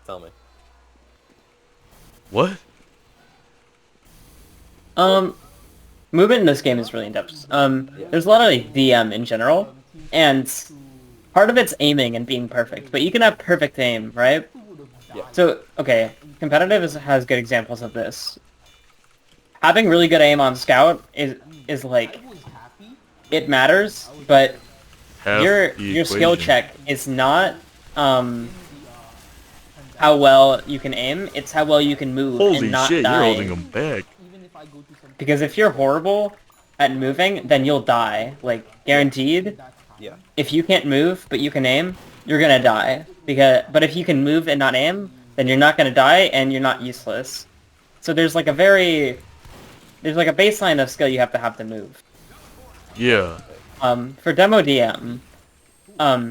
Tell me. What? Movement in this game is really in-depth. Yeah. There's a lot of like, DM in general, and part of it's aiming and being perfect, but you can have perfect aim, right? Yeah. So, okay, competitive has good examples of this. Having really good aim on scout is like it matters, but Half your the your skill equation. check is not how well you can aim, it's how well you can move and Holy not shit, you're holding die. him back. Because if you're horrible at moving, then you'll die. Like, guaranteed. Yeah. If you can't move, but you can aim, you're gonna die. But if you can move and not aim, then you're not gonna die, and you're not useless. So there's like a baseline of skill you have to move. Yeah. For demo DM,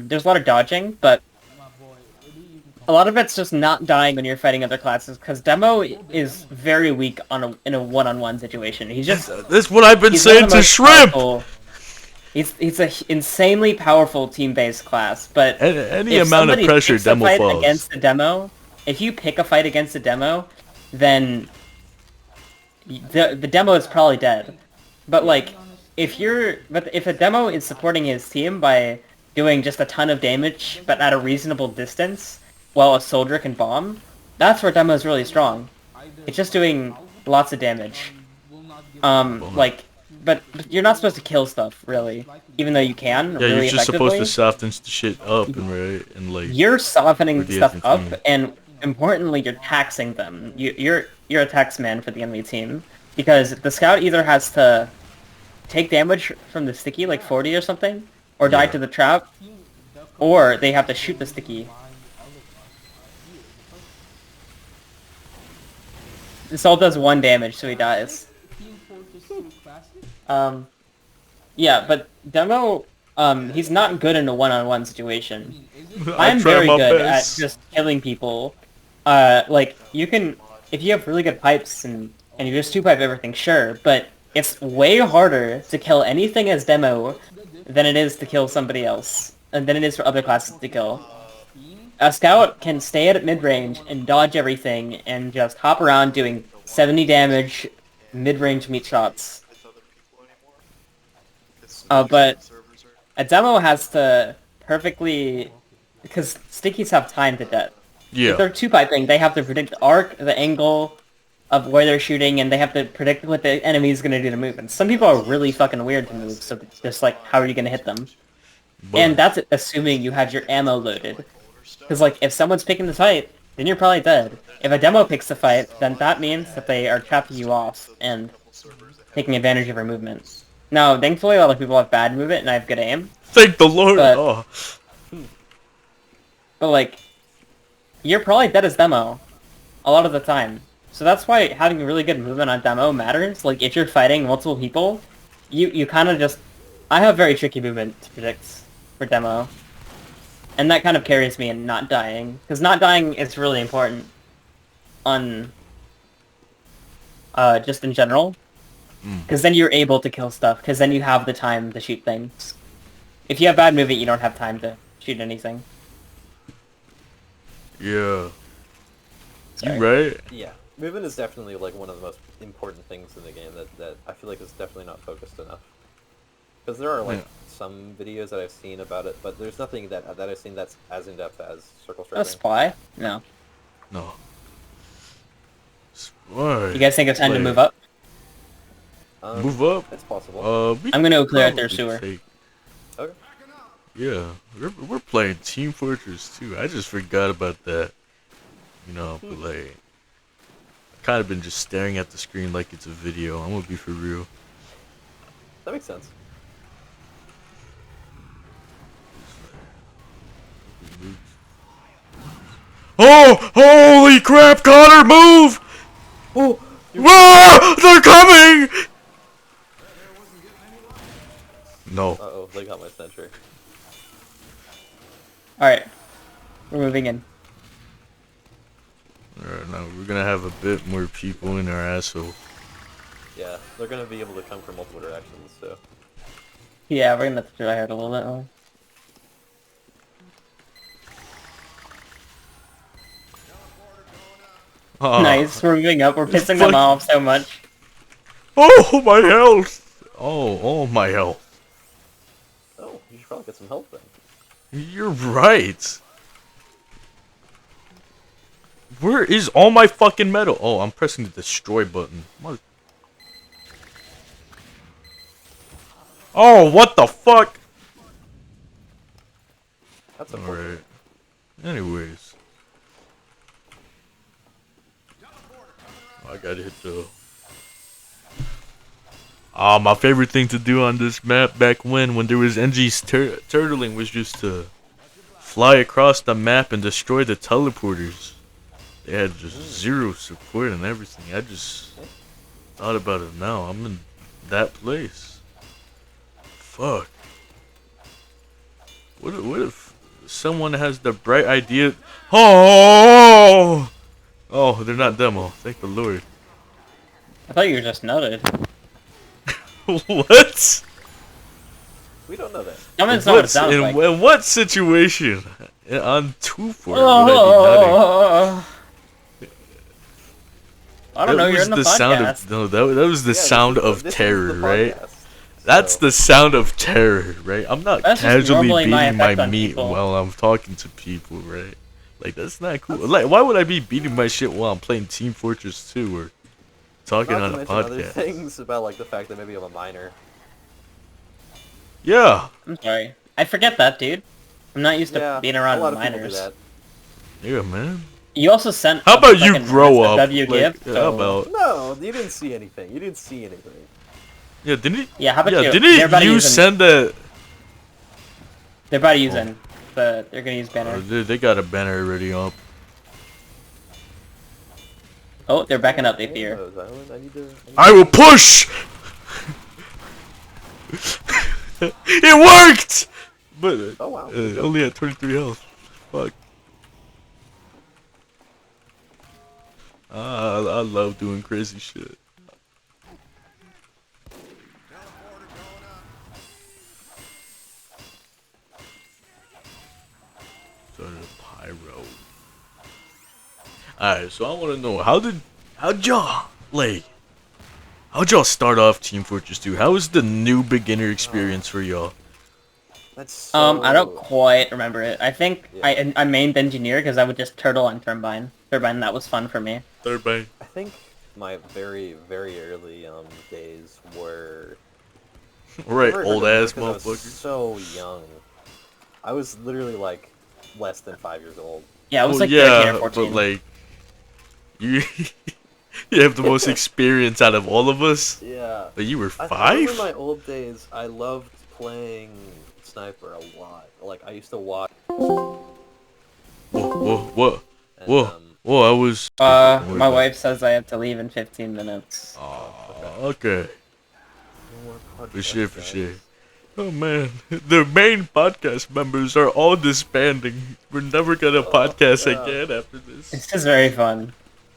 there's a lot of dodging, but a lot of it's just not dying when you're fighting other classes, because Demo is very weak in a one-on-one situation. That's what I've been He's one saying of the to most Shrimp! powerful. He's a insanely powerful team-based class, but Any if amount of somebody pressure, picks a Demo fight falls. against a Demo, if you pick a fight against a Demo, then the Demo is probably dead. But like, if a Demo is supporting his team by doing just a ton of damage, but at a reasonable distance, while a soldier can bomb, that's where Demo is really strong. It's just doing lots of damage. Like, but you're not supposed to kill stuff, really. Even though you can, Yeah, you're really just supposed to effectively. soften the shit up and like You're for softening the stuff other up, team. and importantly, you're taxing them. You're a tax man for the enemy team. Because the scout either has to take damage from the sticky, like 40 or something, or die Yeah. to the trap, or they have to shoot the sticky. This all does 1 damage, so he dies. Um, yeah, but Demo, he's not good in a one-on-one situation. I I'm try very my good at best. just killing people. Like, you can, if you have really good pipes and you just two-pipe everything, sure, but it's way harder to kill anything as Demo than it is to kill somebody else, and than it is for other classes to kill. A scout can stay at mid-range and dodge everything and just hop around doing 70 damage mid-range meat shots. But a demo has to perfectly... Because stickies have time to death. If Yeah. they're two-piping, they have to predict the arc, the angle of where they're shooting, and they have to predict what the enemy is going to do to move. And some people are really fucking weird to move, so just like, how are you going to hit them? And But that's assuming you have your ammo loaded. Because, like, if someone's picking the fight, then you're probably dead. If a demo picks the fight, then that means that they are trapping you off and taking advantage of your movement. Now, thankfully, a lot of people have bad movement and I have good aim, thank the Lord. but, Oh. like, you're probably dead as demo a lot of the time. So that's why having really good movement on demo matters. Like, if you're fighting multiple people, you kind of just... I have very tricky movement to predict for demo. And that kind of carries me in not dying. Because not dying is really important on... just in general. Because then you're able to kill stuff, because then you have the time to shoot things. If you have bad movement, you don't have time to shoot anything. Yeah. Sorry. You right? Yeah. Movement is definitely like one of the most important things in the game that I feel like is definitely not focused enough. Because there are like some videos that I've seen about it, but there's nothing that I've seen that's as in depth as circle A striking. spy? No. No. Why? You guys think it's time to Play. move up? Move up? It's possible. We I'm gonna go clear out probably their sewer. take... Okay. Yeah, we're playing Team Fortress 2. I just forgot about that. You know, but like, kind of been just staring at the screen like it's a video. I'm gonna be for real. That makes sense. Oh! Holy crap, Connor, move! Oh! Whoa! They're coming! No. Uh-oh, they got my sentry. Alright. We're moving in. Alright, now we're gonna have a bit more people in our asshole. Yeah, they're gonna be able to come from multiple directions, so... Yeah, we're gonna have to try hard a little bit more. Nice, we're moving up. We're pissing them Fuck. off so much. Oh, my health! Oh, my health. Oh, you should probably get some help then. You're right. Where is all my fucking metal? Oh, I'm pressing the destroy button. Oh, what the fuck? That's a Alright. Anyways. I gotta hit the... Ah, my favorite thing to do on this map back when there was NG's turtling was just to fly across the map and destroy the teleporters. They had just zero support and everything. I just thought about it now. I'm in that place. Fuck. What if someone has the bright idea? Oh! Oh, they're not demo. Thank the Lord. I thought you were just nutted. What? We don't know that. Comments know what it sounds like. In what situation? On 2-4 would I be nutting? I don't know, you're in the podcast. That was the sound of this is terror, the right? podcast, That's so- the sound of terror, right? I'm not That's just casually normally my beating my effect on meat people. while I'm talking to people, right? Like, that's not cool. Like, why would I be beating my shit while I'm playing Team Fortress 2 or talking Not on to a mention other podcast? things about like the fact that maybe I'm a minor. Yeah. I'm sorry. I forget that, dude. I'm not used to Yeah, being around a lot of people do minors. that. Yeah, man. You also sent. How a about you fucking grow up? SW Like, gift, how so- about... No, you didn't see anything. You didn't see anything. Yeah, didn't he? Yeah, how about you? They're Didn't about to you use send a... They're about to use in, but they're gonna use banner. They got a banner already up. Oh, they're backing up. They fear. Rose Island, I need to I will push! It worked! But Oh wow. only at 23 health. Fuck. I love doing crazy shit. Started a pyro. Alright, so I want to know how'd y'all start off Team Fortress 2? How was the new beginner experience for y'all? That's so... I don't quite remember it. I think Yeah. I mained engineer because I would just turtle on turbine. Turbine, that was fun for me. Third bang. I think my very, very early days were... Right, very old hard to ass remember 'cause I was motherfucker. so young. I was literally like less than 5 years old. Yeah, it was Well, like 13 or but 14. like you you have the most experience out of all of us. Yeah. But you were I remember 5? my old days, I loved playing Sniper a lot. Like, I used to watch... Whoa. And, Whoa, I was... My wife says I have to leave in 15 minutes. Okay. no more For podcasts, sure. guys. Oh man, the main podcast members are all disbanding. We're never gonna podcast yeah. again after this. This is very fun.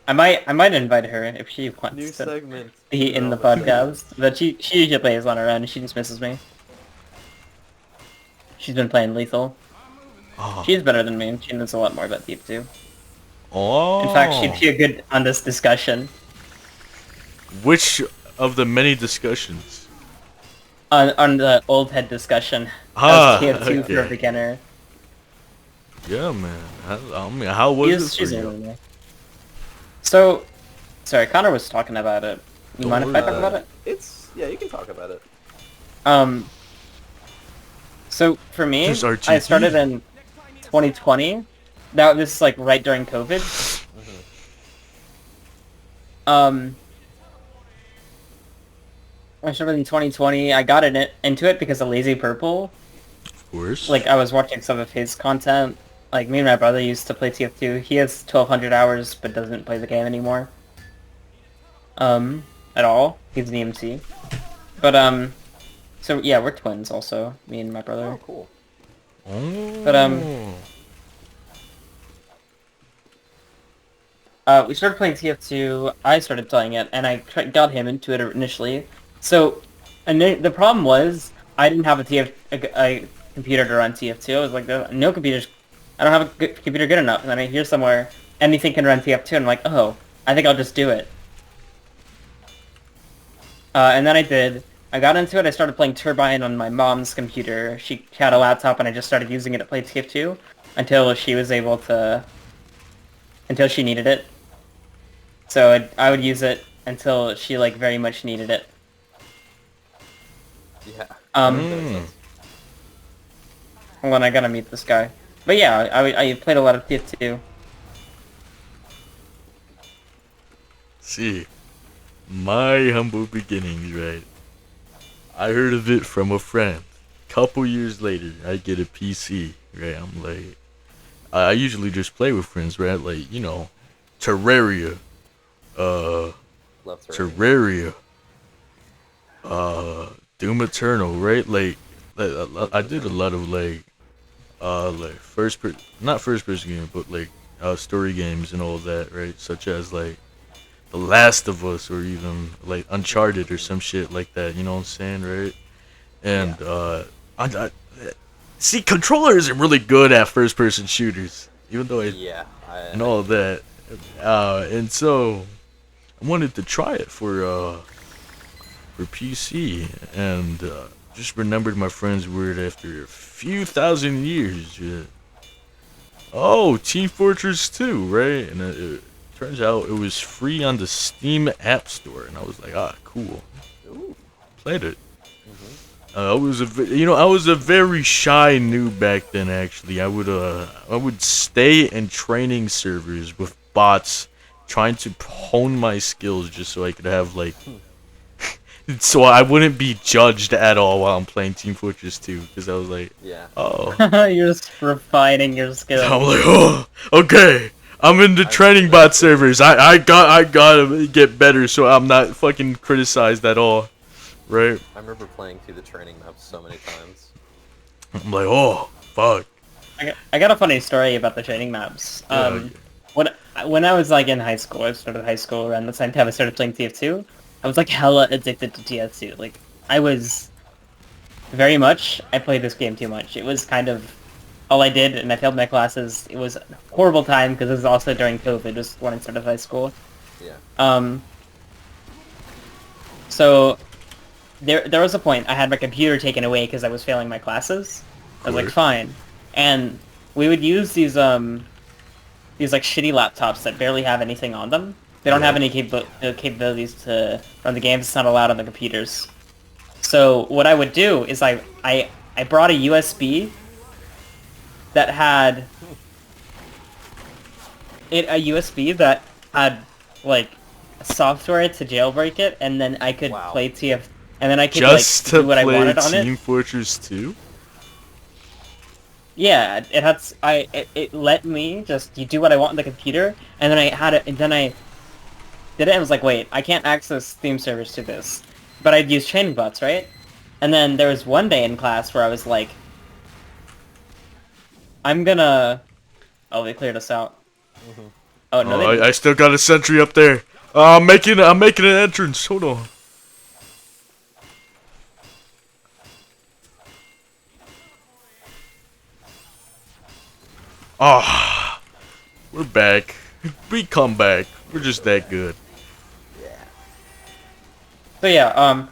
I might invite her if she New wants to segment. be in the Development podcast. But she usually plays on her own. She just misses me. She's been playing Lethal. Oh. She's better than me. She knows a lot more about Deep 2. Oh. In fact, she'd be good on this discussion. Which of the many discussions? On the old head discussion. Ah, As TF2 for a okay. beginner. Yeah, man. I mean, how was it She's for you? older than me. So, sorry, Connor was talking about it. You Don't mind if I worry talk about it? Yeah, you can talk about it. So for me, There's I RTP. started in 2020. This is like right during COVID. I started in 2020. I got into it because of Lazy Purple. Of course. Like I was watching some of his content. Like me and my brother used to play TF2. He has 1,200 hours, but doesn't play the game anymore. At all. He's an EMC. But so yeah, we're twins also. Me and my brother. Oh, cool. Oh. But we started playing TF2. I started playing it, and I got him into it initially. So, and the problem was I didn't have a computer to run TF2. I was like, no computers. I don't have a good computer good enough. And then I hear somewhere anything can run TF2, and I'm like, oh, I think I'll just do it. And then I did. I got into it. I started playing Turbine on my mom's computer. She had a laptop, and I just started using it to play TF2 until she was able to... until she needed it. So I would use it until she, like, very much needed it. Yeah. Hold on, I gotta meet this guy. But yeah, I played a lot of TF2. See, my humble beginnings, right? I heard of it from a friend. Couple years later, I get a PC, right? I'm like, I usually just play with friends, right? Like, you know, Terraria, Love Terraria, Doom Eternal, right? Like I did a lot of like not first person game, but like story games and all that, right? Such as like The Last of Us or even like Uncharted or some shit like that. You know what I'm saying, right? And I see, controller isn't really good at first person shooters, even though and all that. And so I wanted to try it for PC, and just remembered my friend's word after a few thousand years. Oh, Team Fortress 2, right? And it turns out it was free on the Steam App Store, and I was like, ah, cool. Ooh. Played it. I was a very shy noob back then. Actually, I would stay in training servers with bots, trying to hone my skills just so I could have like, so I wouldn't be judged at all while I'm playing Team Fortress 2, because I was like, oh, You're just refining your skills. I'm like, oh, okay. I'm in the training bot servers. I gotta get better so I'm not fucking criticized at all. Right. I remember playing through the training maps so many times. I'm like, oh, fuck. I got a funny story about the training maps. When I was like in high school, I started high school around the same time I started playing TF2. I was like hella addicted to TF2. Like, I was I played this game too much. It was kind of all I did, and I failed my classes. It was a horrible time because it was also during COVID, just when I started high school. Yeah. So there was a point I had my computer taken away because I was failing my classes. I was like, fine. And we would use these like shitty laptops that barely have anything on them. They don't have any capabilities to run the games. It's not allowed on the computers. So what I would do is I brought a USB that had like software to jailbreak it, and then I could play TF, and then I could just like do what I wanted on it. Team Fortress 2? Yeah, it let me just do what I want on the computer, and then I had it, and then I did it, and was like, wait, I can't access Steam servers to this, but I'd use training bots, right? And then there was one day in class where I was like, I'm gonna... Oh, they cleared us out. Mm-hmm. Oh no, I still got a sentry up there. I'm making an entrance. Hold on. Ah, we're back. We come back. We're just that good. So yeah,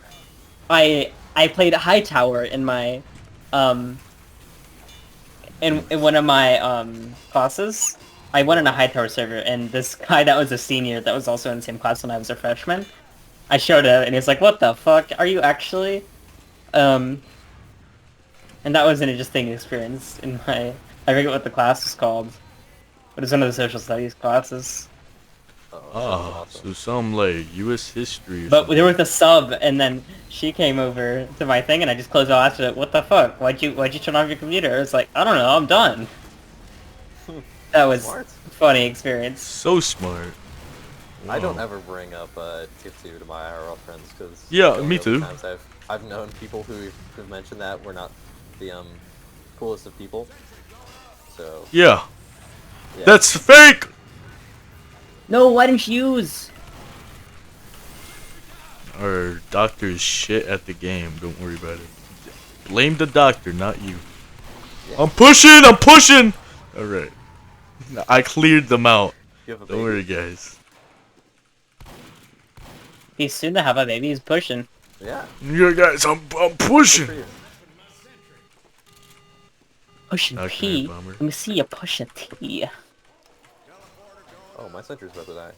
I played Hightower in my in one of my classes. I went in a Hightower server, and this guy that was a senior that was also in the same class when I was a freshman, I showed up, and he was like, "What the fuck? Are you actually?" And that was an interesting experience in my... I forget what the class was called, but it's one of the social studies classes. So some like U.S. history. But there was a sub, and then she came over to my thing, and I just closed it all after it. What the fuck? Why'd you turn off your computer? It's like, I don't know, I'm done. That was Smart. a funny experience. So smart. I don't ever bring up TF2 to my IRL friends because me too. Times I've known people who've mentioned that we're not the coolest of people. So yeah. That's fake. No, why didn't you use? Our doctor is shit at the game. Don't worry about it. Blame the doctor, not you. Yeah. I'm pushing. All right. I cleared them out. You have a Don't worry, guys. He's soon to have a baby. He's pushing. Yeah. Yeah, guys, I'm Good for pushing. you. Pushing Okay, P. bummer. Let me see you push a T. Oh, my sentry's about to die.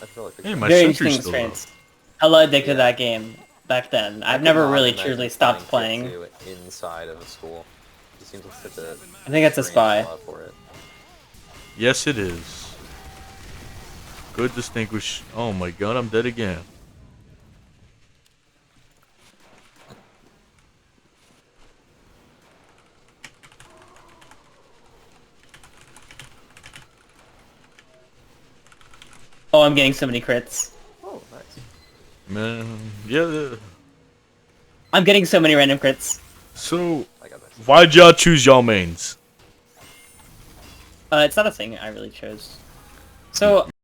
I feel like Hey, my Very sentry's interesting still low. experience. Hella addicted to Yeah. that game back then. I I've could never not really imagine truly stopped flying playing. Crypt 2 inside of a school. It seems like such a I think it's a strange spy. love for it. Yes, it is. Good distinguish. Oh my god, I'm dead again. Oh, I'm getting so many crits. Oh, nice. Man, yeah. I'm getting so many random crits. So, I got this. why'd y'all choose y'all mains? It's not a thing I really chose. So